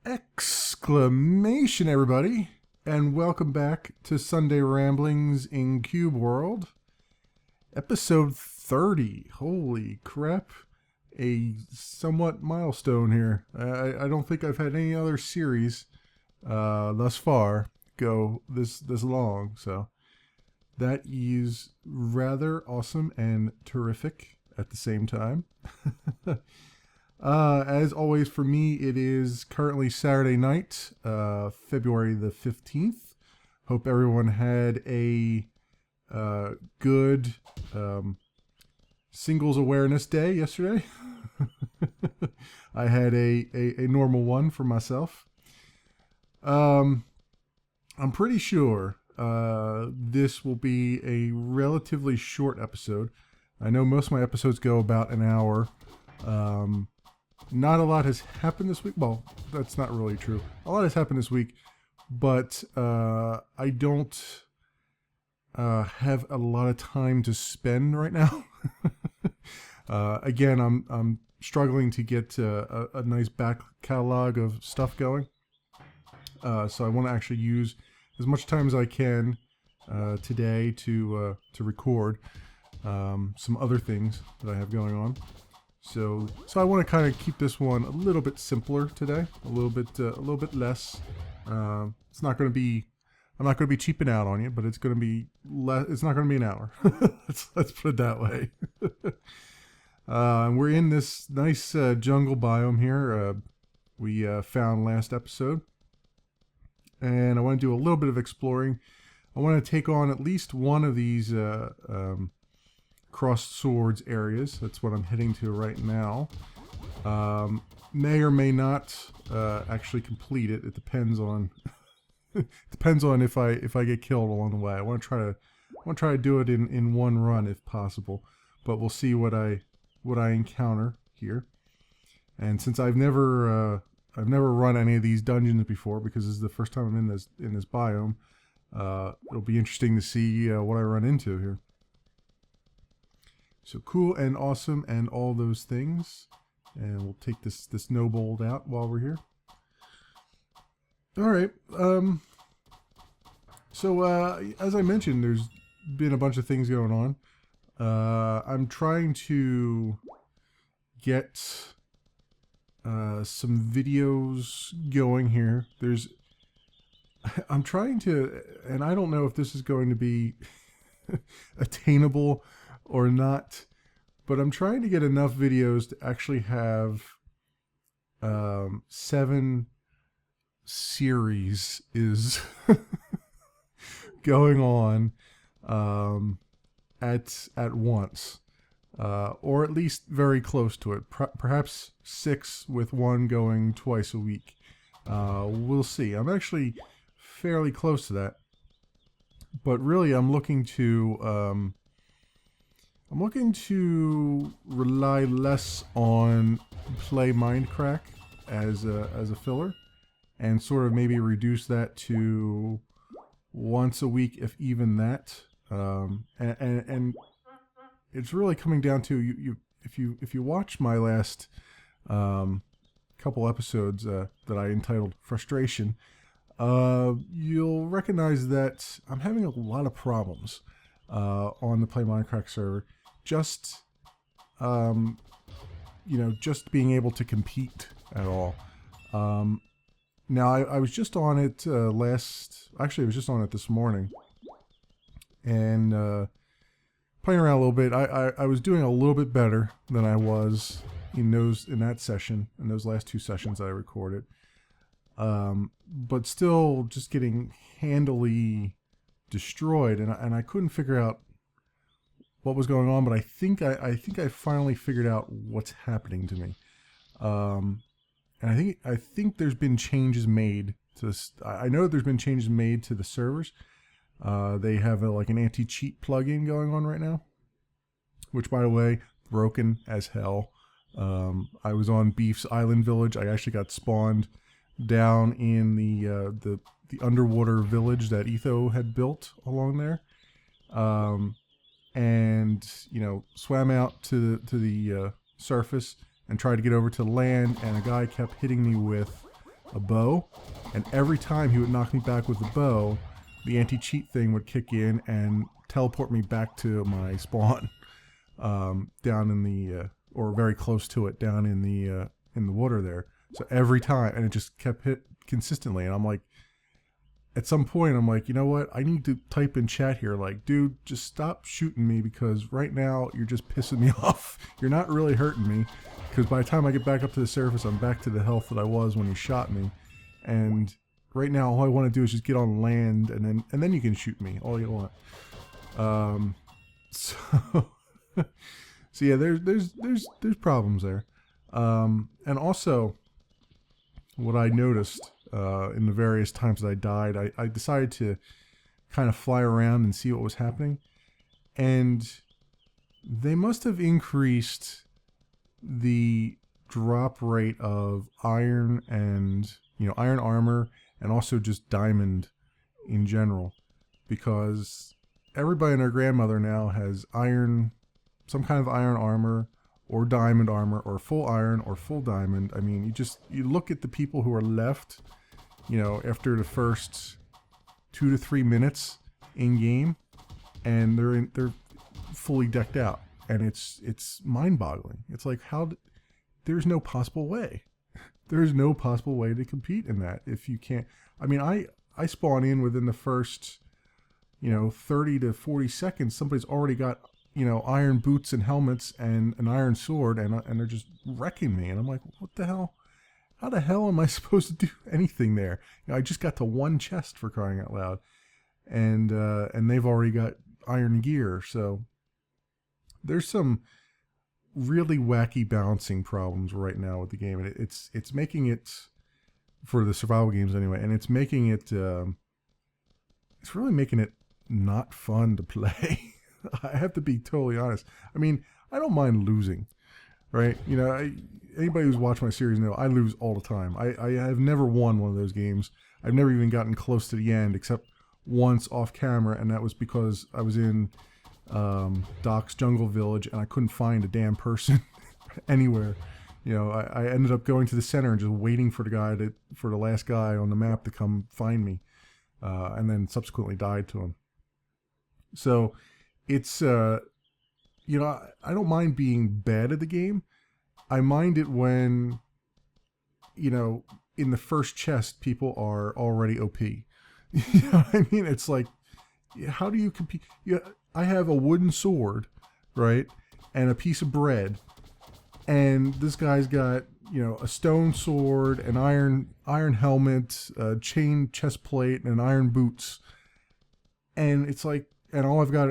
Exclamation, everybody, and welcome back to Sunday Ramblings in Cube World, episode 30. Holy crap, a somewhat milestone here. I don't think I've had any other series thus far go this long, so that is rather awesome and terrific at the same time. As always, for me, it is currently Saturday night, February the 15th. Hope everyone had a good singles awareness day yesterday. I had a normal one for myself. I'm pretty sure this will be a relatively short episode. I know most of my episodes go about an hour. Not a lot has happened this week. Well, that's not really true. A lot has happened this week, but I don't have a lot of time to spend right now. Again, I'm struggling to get a nice back catalog of stuff going. So I want to actually use as much time as I can today to record some other things that I have going on. So I want to kind of keep this one a little bit simpler today, a little bit less. It's not going to be, I'm not going to be cheaping out on you, but it's going to be less. It's not going to be an hour. let's put it that way. We're in this nice jungle biome here. We found last episode, and I want to do a little bit of exploring. I want to take on at least one of these crossed swords areas. That's what I'm heading to right now. May or may not actually complete it. It depends on depends on if I get killed along the way. I want to try to do it in one run if possible, but we'll see what I encounter here. And since I've never run any of these dungeons before, because this is the first time I'm in this biome, it'll be interesting to see what I run into here. So cool and awesome and all those things. And we'll take this no-bold out while we're here. Alright. So as I mentioned, there's been a bunch of things going on. I'm trying to get some videos going here. I'm trying to, and I don't know if this is going to be attainable or not, but I'm trying to get enough videos to actually have 7 series is going on at once, or at least very close to it. Perhaps 6 with one going twice a week. We'll see. I'm actually fairly close to that, but really I'm looking to rely less on play Mindcrack as a filler, and sort of maybe reduce that to once a week, if even that. And it's really coming down to if you watch my last couple episodes that I entitled Frustration, you'll recognize that I'm having a lot of problems on the Play Minecraft server. Just just being able to compete at all. Now I was just on it I was just on it this morning, and playing around a little bit. I was doing a little bit better than I was in that session, in those last 2 sessions that I recorded. But still just getting handily destroyed, and I couldn't figure out what was going on, but I think I finally figured out what's happening to me. And I think there's been changes made to this. I know there's been changes made to the servers. They have like an anti-cheat plugin going on right now, which, by the way, broken as hell. I was on Beef's Island Village. I actually got spawned down in the underwater village that E30 had built along there. And swam out to the surface and tried to get over to land, and a guy kept hitting me with a bow, and every time he would knock me back with the bow, the anti-cheat thing would kick in and teleport me back to my spawn, down in the or very close to it, down in the water there. So every time, and it just kept hit consistently, and I'm like, at some point, I'm like, you know what? I need to type in chat here, like, dude, just stop shooting me, because right now you're just pissing me off. You're not really hurting me, because by the time I get back up to the surface, I'm back to the health that I was when you shot me. And right now, all I want to do is just get on land, and then you can shoot me all you want. So, so yeah, there's problems there. And also, what I noticed in the various times that I died, I decided to kind of fly around and see what was happening. And they must have increased the drop rate of iron and, iron armor, and also just diamond in general. Because everybody and their grandmother now has some kind of iron armor, or diamond armor, or full iron, or full diamond. I mean, you look at the people who are left, after the first 2 to 3 minutes in game, and they're fully decked out, and it's mind-boggling. It's like, there's no possible way. There's no possible way to compete in that if you can't. I mean, I spawn in within the first 30 to 40 seconds. Somebody's already got iron boots and helmets and an iron sword, and they're just wrecking me. And I'm like, what the hell? How the hell am I supposed to do anything there? I just got to one chest, for crying out loud, and they've already got iron gear. So there's some really wacky balancing problems right now with the game, and it's making it, for the survival games anyway, and it's making it it's really making it not fun to play. I have to be totally honest. I mean, I don't mind losing, right? Anybody who's watched my series know I lose all the time. I have never won one of those games. I've never even gotten close to the end, except once off camera, and that was because I was in Doc's Jungle Village, and I couldn't find a damn person anywhere. I ended up going to the center and just waiting for the last guy on the map to come find me, and then subsequently died to him. So it's I don't mind being bad at the game. I mind it when in the first chest people are already OP. You know what I mean? It's like, how do you compete? I have a wooden sword, right, and a piece of bread, and this guy's got a stone sword, an iron helmet, a chain chest plate, and iron boots, and it's like, and all I've got,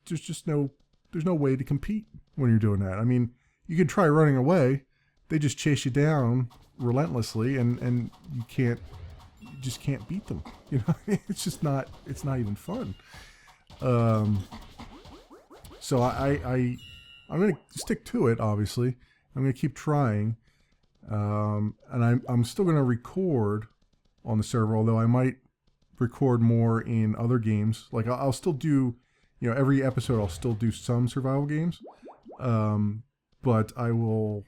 there's no way to compete when you're doing that. I mean, you can try running away, they just chase you down relentlessly, and you just can't beat them. It's not even fun. So I'm gonna stick to it. Obviously, I'm gonna keep trying, and I'm still gonna record on the server, although I might record more in other games. Like I'll still do, every episode I'll still do some survival games, but I will,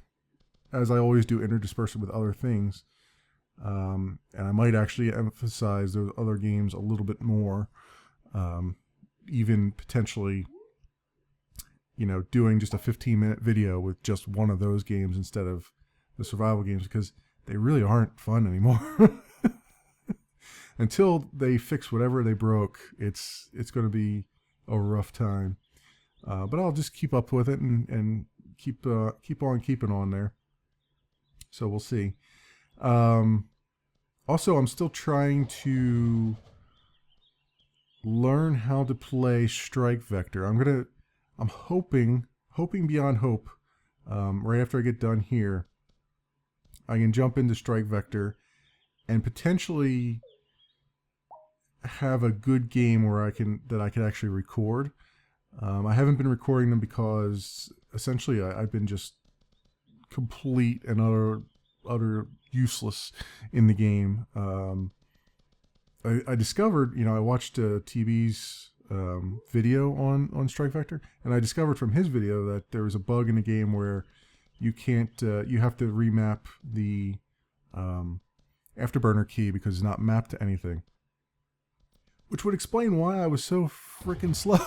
as I always do, interdisperse it with other things, and I might actually emphasize those other games a little bit more, even potentially, doing just a 15-minute video with just one of those games instead of the survival games, because they really aren't fun anymore. Until they fix whatever they broke, it's going to be a rough time. But I'll just keep up with it and keep on keeping on there. So we'll see. Also, I'm still trying to learn how to play Strike Vector. I'm hoping beyond hope, right after I get done here, I can jump into Strike Vector and potentially have a good game where I can actually record. I haven't been recording them because essentially I've been just complete and utter useless in the game. I discovered, I watched TB's video on Strike Vector, and I discovered from his video that there was a bug in the game where you can't, you have to remap the afterburner key because it's not mapped to anything. Which would explain why I was so freaking slow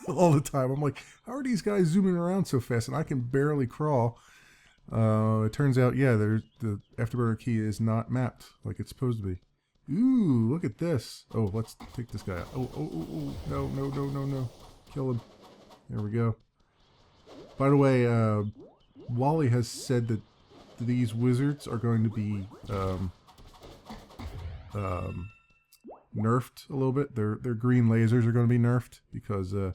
all the time. I'm like, how are these guys zooming around so fast and I can barely crawl? It turns out, yeah, the afterburner key is not mapped like it's supposed to be. Ooh, look at this. Oh, let's take this guy out. Oh, no, no, no, no, no. Kill him. There we go. By the way, Wally has said that these wizards are going to be nerfed a little bit. Their green lasers are going to be nerfed because it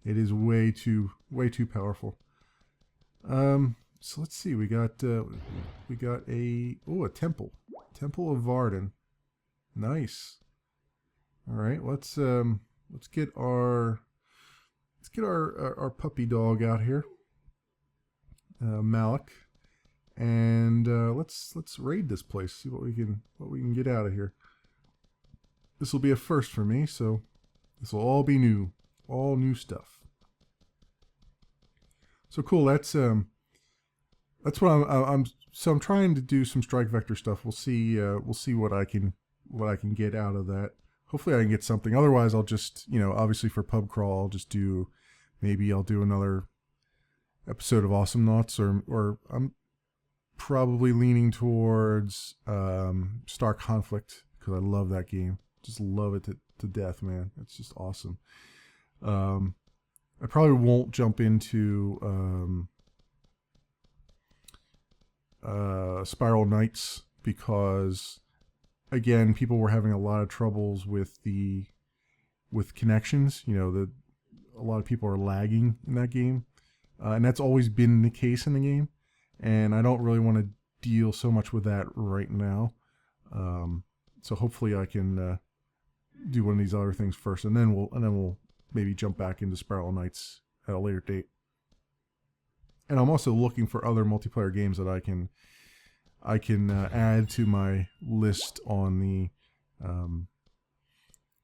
is way too powerful. So let's see. We got a temple of Varden. Nice. All right, let's get our puppy dog out here, Malik, and let's raid this place. See what we can get out of here. This will be a first for me, so this will all be new, all new stuff. So cool. That's what I'm trying to do some strike vector stuff. We'll see what I can get out of that. Hopefully I can get something. Otherwise I'll just, obviously for pub crawl, I'll just do, maybe I'll do another episode of Awesome Knots, or I'm probably leaning towards Star Conflict because I love that game. Just love it to death, man. It's just awesome. I probably won't jump into Spiral Knights because, again, people were having a lot of troubles with connections. A lot of people are lagging in that game, and that's always been the case in the game. And I don't really want to deal so much with that right now. So hopefully I can do one of these other things first, and then we'll maybe jump back into Spiral Knights at a later date. And I'm also looking for other multiplayer games that I can add to my list on the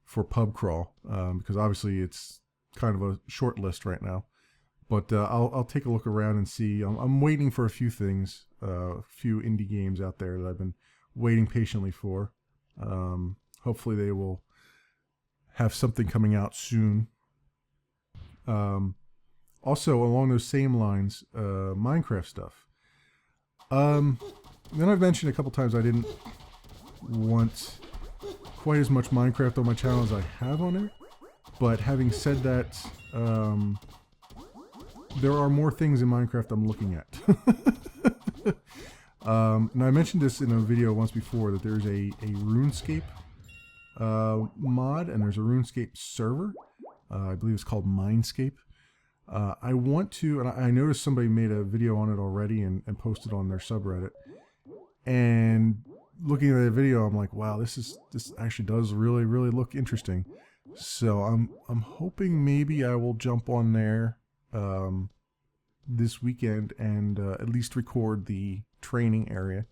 for pub crawl, because obviously it's kind of a short list right now. But I'll take a look around and see. I'm waiting for a few things, a few indie games out there that I've been waiting patiently for. Hopefully they will have something coming out soon. Also, along those same lines, Minecraft stuff. Then I've mentioned a couple times I didn't want quite as much Minecraft on my channel as I have on there. But having said that, there are more things in Minecraft I'm looking at. Now I mentioned this in a video once before that there's a RuneScape mod, and there's a RuneScape server. I believe it's called Mindscape. I want to, and I noticed somebody made a video on it already and posted on their subreddit. And looking at the video, I'm like, wow, this actually does really look interesting. So I'm hoping maybe I will jump on there this weekend and at least record the training area,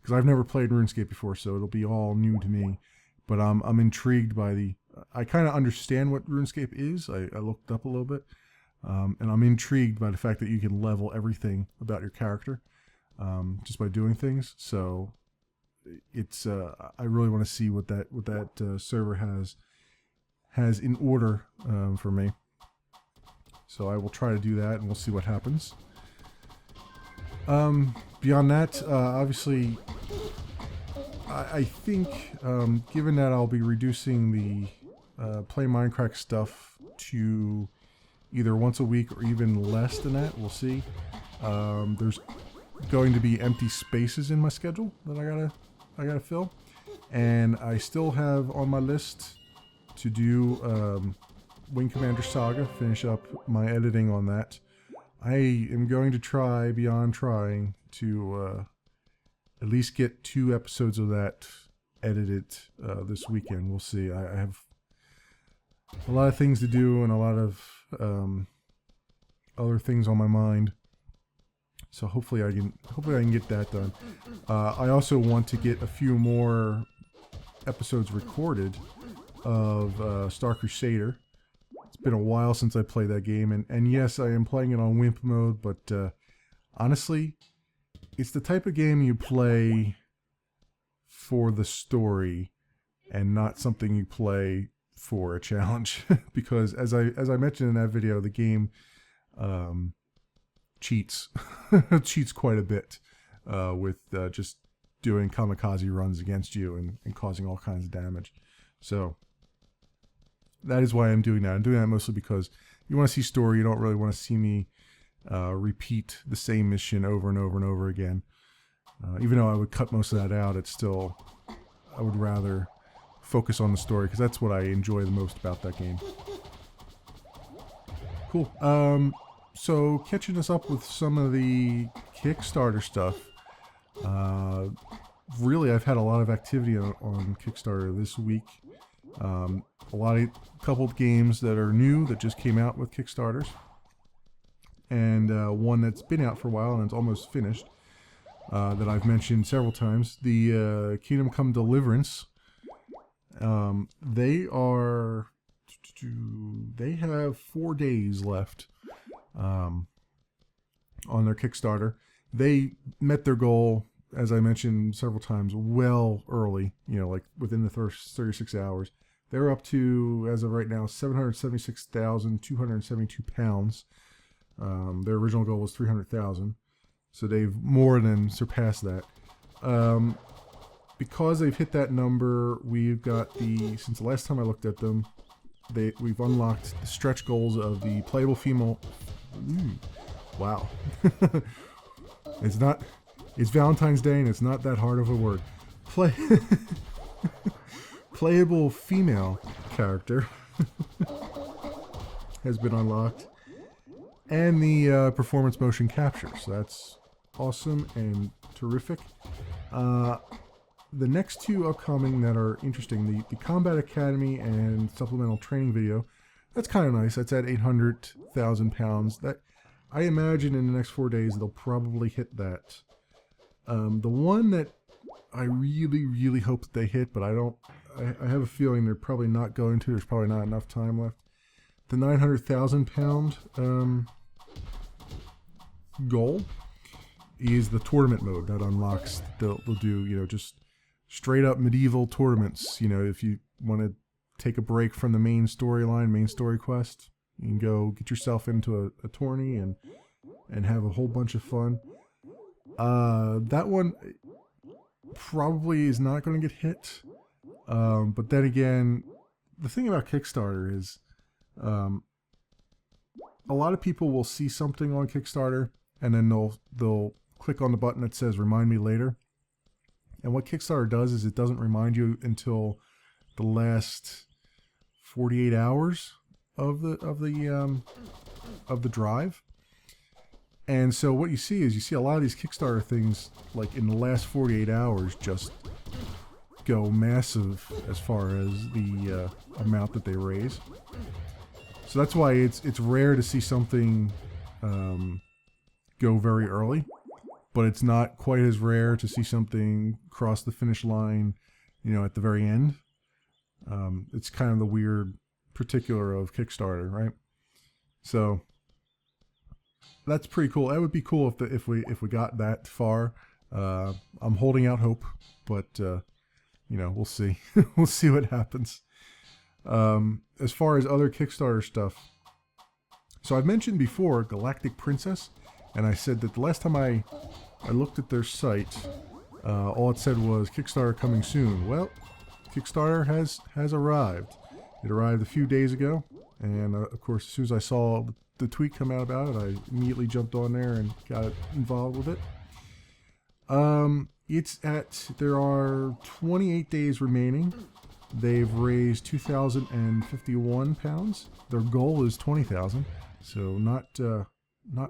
because I've never played RuneScape before, so it'll be all new to me. But I'm intrigued by I kind of understand what RuneScape is. I looked up a little bit, and I'm intrigued by the fact that you can level everything about your character just by doing things. So it's I really want to see what that server has in order for me. So I will try to do that, and we'll see what happens. Beyond that, obviously, I think, given that I'll be reducing the Play Minecraft stuff to either once a week or even less than that, we'll see. There's going to be empty spaces in my schedule that I gotta fill, and I still have on my list to do Wing Commander Saga, finish up my editing on that. I am going to try, beyond trying, to at least get 2 episodes of that edited this weekend. We'll see. I have a lot of things to do and a lot of other things on my mind. So hopefully I can get that done. I also want to get a few more episodes recorded of Star Crusader. It's been a while since I played that game, and yes, I am playing it on Wimp mode, but honestly, it's the type of game you play for the story and not something you play for a challenge. Because as I mentioned in that video, the game cheats cheats quite a bit with just doing kamikaze runs against you and causing all kinds of damage. So that is why I'm doing that. I'm doing that mostly because you want to see story. You don't really want to see me repeat the same mission over and over and over again. Even though I would cut most of that out, it's still, I would rather focus on the story because that's what I enjoy the most about that game. Cool. So catching us up with some of the Kickstarter stuff. Really, I've had a lot of activity on Kickstarter this week. A couple of games that are new that just came out with Kickstarters, and one that's been out for a while and it's almost finished. That I've mentioned several times. The Kingdom Come Deliverance. They have 4 days left on their Kickstarter. They met their goal, as I mentioned several times, well early, like within the first 36 hours. They're up to, as of right now, 776,272 pounds. Their original goal was 300,000. So they've more than surpassed that. Because they've hit that number, we've got since the last time I looked at them, we've unlocked the stretch goals of the playable female. Wow. It's Valentine's Day and it's not that hard of a word. Playable female character has been unlocked. And the performance motion capture. So that's awesome and terrific. The next two upcoming that are interesting, the Combat Academy and supplemental training video, that's kind of nice. That's at 800,000 pounds. That, I imagine in the next 4 days they'll probably hit that. The one that I really, really hope that they hit, but I have a feeling they're probably not going to. There's probably not enough time left. The 900,000 pound goal is the tournament mode that unlocks. They'll do, just straight up medieval tournaments. If you want to take a break from the main storyline, main story quest, you can go get yourself into a tourney and have a whole bunch of fun. That one probably is not going to get hit. But then again, the thing about Kickstarter is a lot of people will see something on Kickstarter and then they'll click on the button that says remind me later. And what Kickstarter does is it doesn't remind you until the last 48 hours of the drive. And so what you see is a lot of these Kickstarter things, like in the last 48 hours, just go massive as far as the amount that they raise. So that's why it's rare to see something go very early, but it's not quite as rare to see something cross the finish line, at the very end. It's kind of the weird particular of Kickstarter, right? So that's pretty cool. That would be cool if we got that far. I'm holding out hope, but we'll see. We'll see what happens. As far as other Kickstarter stuff, so I've mentioned before Galactic Princess, and I said that the last time I looked at their site, all it said was Kickstarter coming soon. Well, Kickstarter has arrived. It arrived a few days ago, and of course, as soon as I saw the tweet come out about it, I immediately jumped on there and got involved with it. There are 28 days remaining. They've raised 2,051 pounds. Their goal is 20,000, so not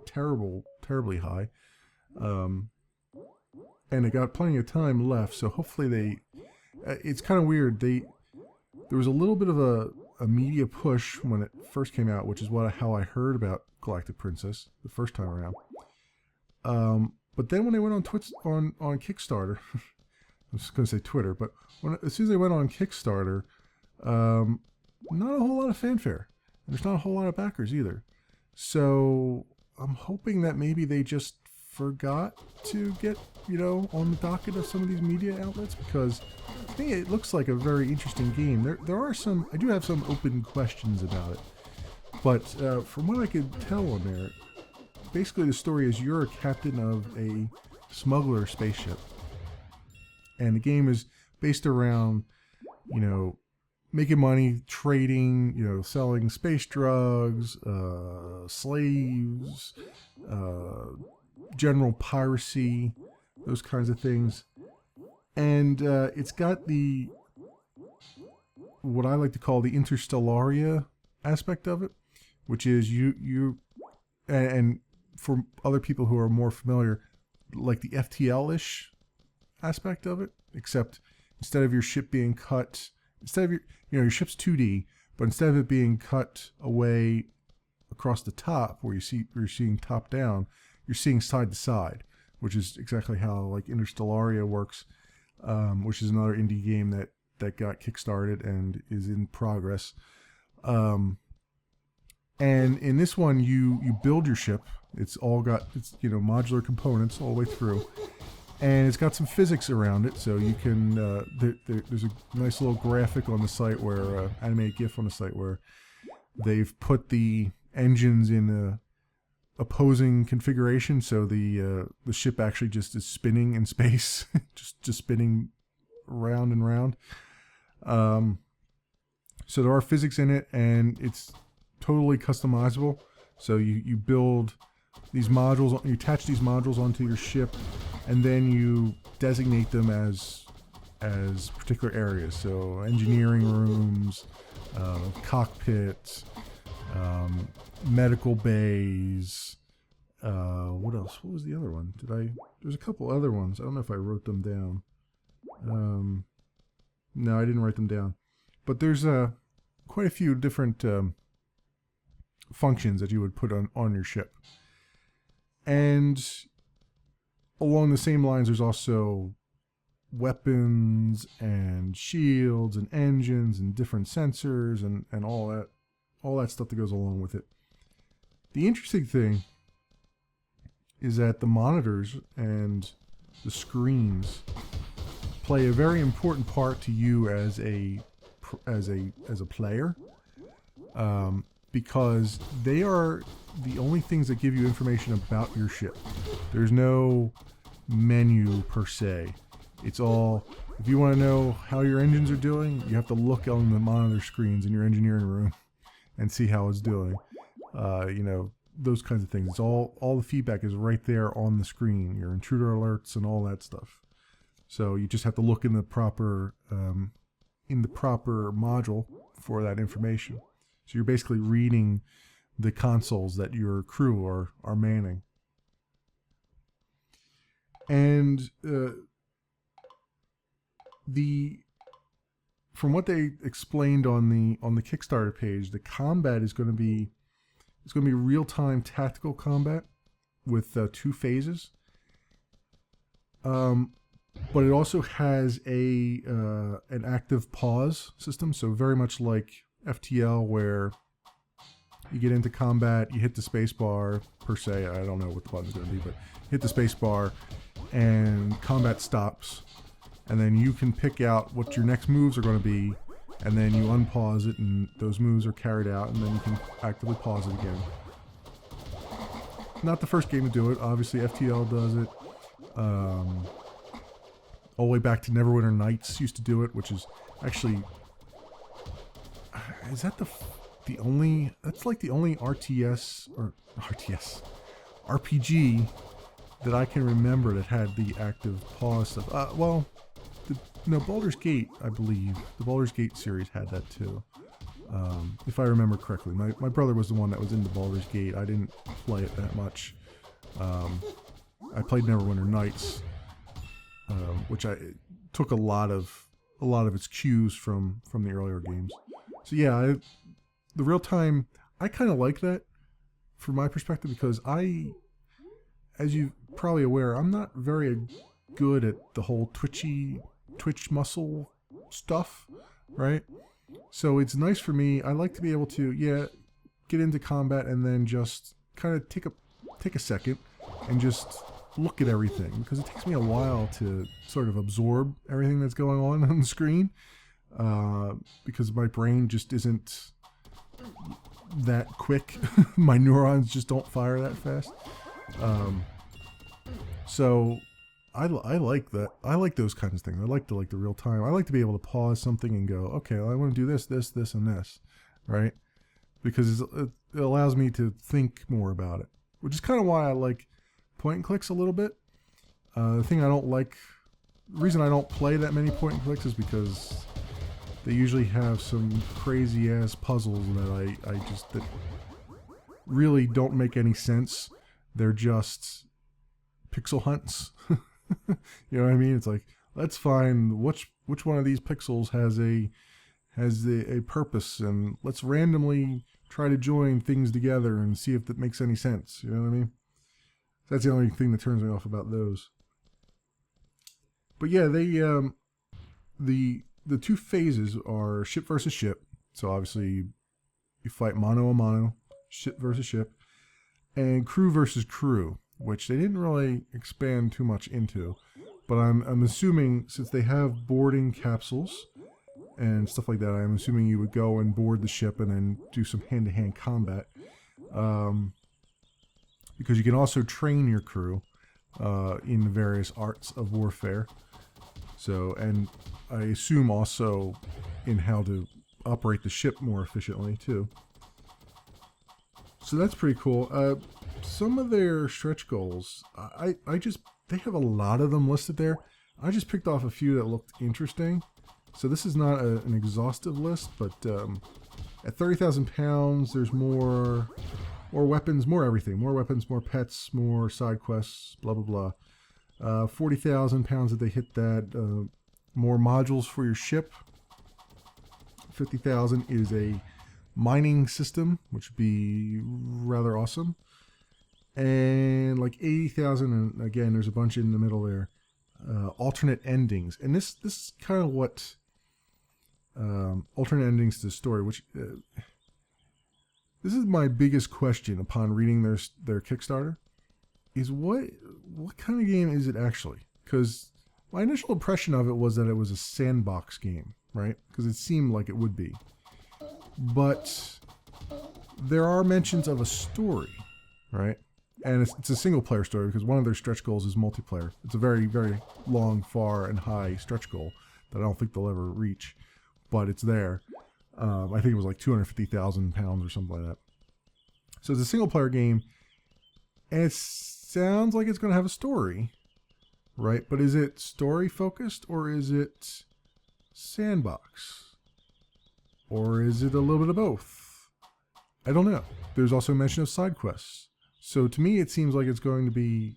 terribly high. And they got plenty of time left, so hopefully it's kind of weird. There was a little bit of a media push when it first came out, which is how I heard about Galactic Princess the first time around. But then when they went on Kickstarter, I was going to say Twitter, but as soon as they went on Kickstarter, not a whole lot of fanfare. There's not a whole lot of backers either. So I'm hoping that maybe they just forgot to get on the docket of some of these media outlets, because to me it looks like a very interesting game. I do have some open questions about it, but from what I could tell on there, basically the story is you're a captain of a smuggler spaceship, and the game is based around making money, trading, selling space drugs, slaves, general piracy, those kinds of things. And it's got what I like to call the interstellaria aspect of it, which is and for other people who are more familiar, like the FTL-ish aspect of it, except instead of your ship being cut, instead of your ship's 2D, but instead of it being cut away across the top where you're seeing top down, you're seeing side to side, which is exactly how like Interstellaria works, which is another indie game that got kickstarted and is in progress. And in this one, you build your ship. It's modular components all the way through, and it's got some physics around it. So you can there's a nice little graphic on the site where animated GIF on the site where they've put the engines in a opposing configuration, so the ship actually just is spinning in space, just spinning round and round. So there are physics in it, and it's totally customizable. So you build these modules, you attach these modules onto your ship, and then you designate them as particular areas. So engineering rooms, cockpits, medical bays. What else? What was the other one? There's a couple other ones. I don't know if I wrote them down. No, I didn't write them down. But there's quite a few different functions that you would put on your ship. And along the same lines, there's also weapons and shields and engines and different sensors and all that stuff that goes along with it. The interesting thing is that the monitors and the screens play a very important part to you as a player, because they are the only things that give you information about your ship. There's no menu per se. It's all, if you want to know how your engines are doing, you have to look on the monitor screens in your engineering room and see how it's doing. Those kinds of things. It's all the feedback is right there on the screen. Your intruder alerts and all that stuff. So you just have to look in the proper module for that information. So you're basically reading the consoles that your crew are manning. And from what they explained on the Kickstarter page, the combat is going to be real-time tactical combat with 2 phases. But it also has an active pause system, so very much like FTL, where you get into combat, you hit the space bar per se. I don't know what the button's going to be, but hit the space bar and combat stops, and then you can pick out what your next moves are going to be, and then you unpause it, and those moves are carried out, and then you can actively pause it again. Not the first game to do it. Obviously, FTL does it. All the way back to Neverwinter Nights used to do it, which is actually, is that the only, that's like the only RPG that I can remember that had the active pause stuff. Baldur's Gate, I believe. The Baldur's Gate series had that too. If I remember correctly. My brother was the one that was into Baldur's Gate. I didn't play it that much. I played Neverwinter Nights, which I took a lot of its cues from the earlier games. So yeah, the real time, I kind of like that from my perspective, because as you're probably aware, I'm not very good at the whole twitch muscle stuff, right? So it's nice for me. I like to be able to, get into combat and then just kind of take a second and just look at everything, because it takes me a while to sort of absorb everything that's going on the screen, because my brain just isn't that quick. My neurons just don't fire that fast. So I like that. I like those kinds of things. I like the real time. I like to be able to pause something and go, okay, well, I want to do this, this, this, and this, right? Because it allows me to think more about it, which is kind of why I like point and clicks a little bit. The thing I don't like, the reason I don't play that many point and clicks is because they usually have some crazy ass puzzles that really don't make any sense. They're just pixel hunts. You know what I mean? It's like, let's find which one of these pixels has a purpose, and let's randomly try to join things together and see if that makes any sense. You know what I mean? That's the only thing that turns me off about those. But yeah, they the two phases are ship versus ship. So obviously you fight mano a mano, ship versus ship, and crew versus crew, which they didn't really expand too much into. But I'm assuming, since they have boarding capsules and stuff like that, I'm assuming you would go and board the ship and then do some hand-to-hand combat. Because you can also train your crew in the various arts of warfare. So, and I assume also in how to operate the ship more efficiently too. So that's pretty cool. Some of their stretch goals, they have a lot of them listed there. I just picked off a few that looked interesting. So this is not an exhaustive list, but at 30,000 pounds, there's more weapons, more everything. More weapons, more pets, more side quests, blah, blah, blah. 40,000 pounds that they hit that. More modules for your ship. 50,000 is a mining system, which would be rather awesome. And like 80,000, and again, there's a bunch in the middle there. Alternate endings. And this is kind of what alternate endings to the story, which this is my biggest question upon reading their Kickstarter, is what kind of game is it actually? Because my initial impression of it was that it was a sandbox game, right? Because it seemed like it would be. But there are mentions of a story, right? And it's a single player story, because one of their stretch goals is multiplayer. It's a very, very long, far, and high stretch goal that I don't think they'll ever reach. But it's there. I think it was like 250,000 pounds or something like that. So it's a single player game, and it sounds like it's going to have a story, right? But is it story focused, or is it sandbox? Or is it a little bit of both? I don't know. There's also mention of side quests. So to me, it seems like it's going to be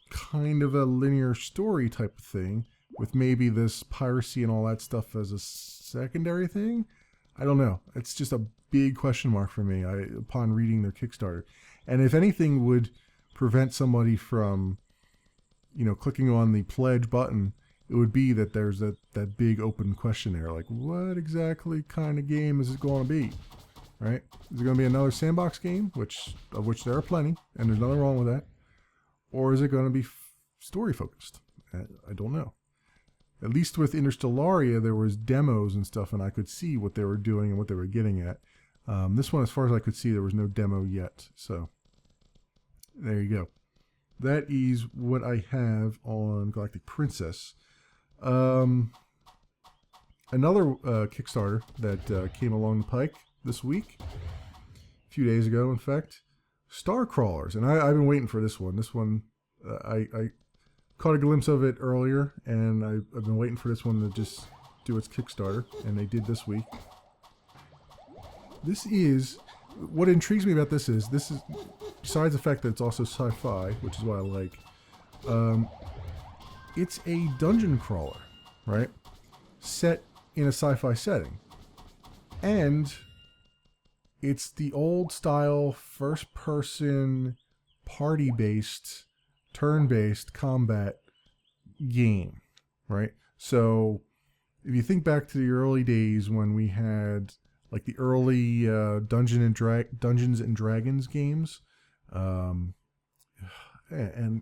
kind of a linear story type of thing, with maybe this piracy and all that stuff as a secondary thing. I don't know. It's just a big question mark for me upon reading their Kickstarter. And if anything would prevent somebody from, clicking on the pledge button, it would be that there's that big open question there. Like, what exactly kind of game is it going to be? Right? Is it going to be another sandbox game, of which there are plenty, and there's nothing wrong with that? Or is it going to be story focused? I don't know. At least with Interstellaria, there was demos and stuff, and I could see what they were doing and what they were getting at. This one, as far as I could see, there was no demo yet. So there you go. That is what I have on Galactic Princess. Another Kickstarter that came along the pike this week, a few days ago, in fact, Star Crawlers, and I've been waiting for this one. This one, I caught a glimpse of it earlier, and I've been waiting for this one to just do its Kickstarter, and they did this week. What intrigues me about this is, besides the fact that it's also sci-fi, which is what I like, it's a dungeon crawler, right? Set in a sci-fi setting. And it's the old style first-person party-based, turn-based combat game, right? So if you think back to the early days when we had like the early Dungeons and Dragons games, and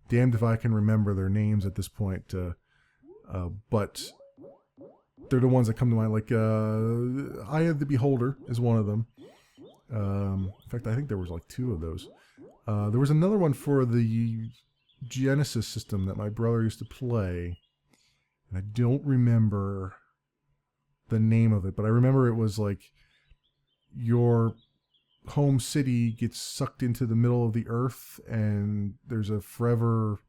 damned if I can remember their names at this point. But they're the ones that come to mind. Like Eye of the Beholder is one of them. In fact, I think there was like 2 of those. There was another one for the Genesis system that my brother used to play, and I don't remember the name of it, but I remember it was like your home city gets sucked into the middle of the earth, and there's a forever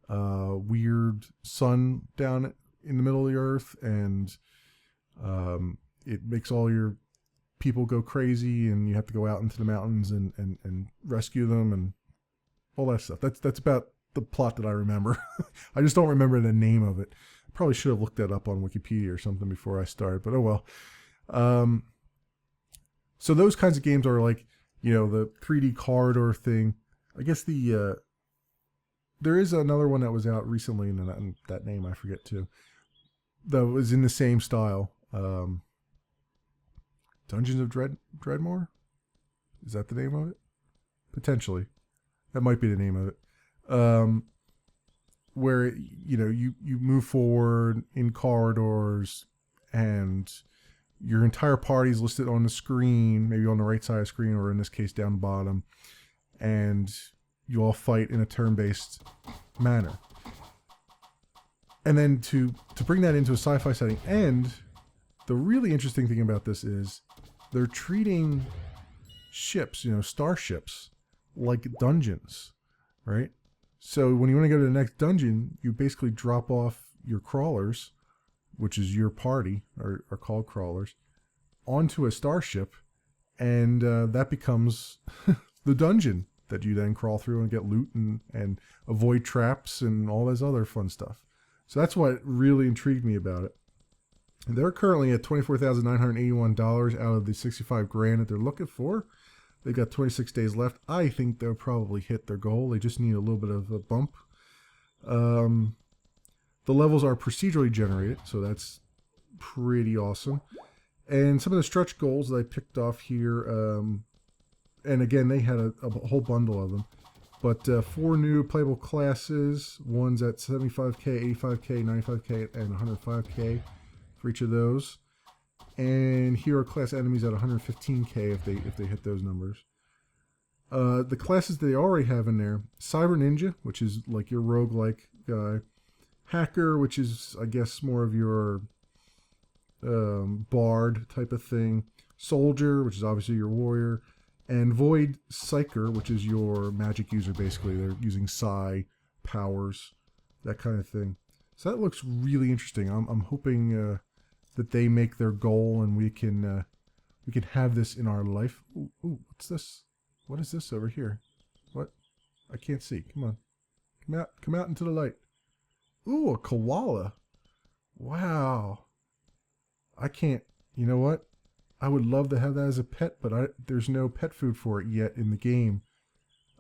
weird sun down in the middle of the earth, and it makes all your people go crazy, and you have to go out into the mountains and rescue them and all that stuff. That's about the plot that I remember. I just don't remember the name of it. I probably should have looked that up on Wikipedia or something before I started, but oh well. So those kinds of games are like, the 3D corridor thing. I guess there is another one that was out recently, and that name I forget too, that was in the same style. Dungeons of Dreadmore? Is that the name of it? Potentially. That might be the name of it. Where, you move forward in corridors, and your entire party is listed on the screen, maybe on the right side of the screen, or in this case down the bottom, and you all fight in a turn-based manner. And then to bring that into a sci-fi setting, and the really interesting thing about this is they're treating ships, starships, like dungeons, right? So when you want to go to the next dungeon, you basically drop off your crawlers, which is your party, are called crawlers, onto a starship, and that becomes the dungeon that you then crawl through and get loot and avoid traps and all this other fun stuff. So that's what really intrigued me about it. And they're currently at $24,981 out of the $65,000 that they're looking for. They've got 26 days left. I think they'll probably hit their goal. They just need a little bit of a bump. The levels are procedurally generated, so that's pretty awesome. And some of the stretch goals that I picked off here, and again, they had a whole bundle of them. But 4 new playable classes. One's at 75K, 85K, 95K, and 105K for each of those. And hero class enemies at 115K if they hit those numbers. The classes that they already have in there: Cyber Ninja, which is like your roguelike guy; Hacker, which is, I guess, more of your bard type of thing; Soldier, which is obviously your warrior; and Void Psyker, which is your magic user. Basically, they're using psi powers, that kind of thing. So that looks really interesting. I'm hoping that they make their goal, and we can have this in our life. Ooh, what's this? What is this over here? What? I can't see. Come on. Come out into the light. Ooh, a koala. Wow. I can't. You know what? I would love to have that as a pet, but there's no pet food for it yet in the game.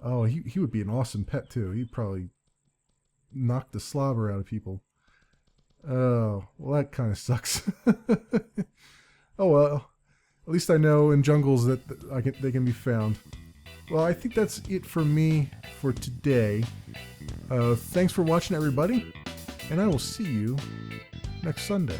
Oh, he would be an awesome pet too. He'd probably knock the slobber out of people. Oh, well, that kind of sucks. Oh well. At least I know in jungles that they can be found. Well, I think that's it for me for today. Thanks for watching, everybody, and I will see you next Sunday.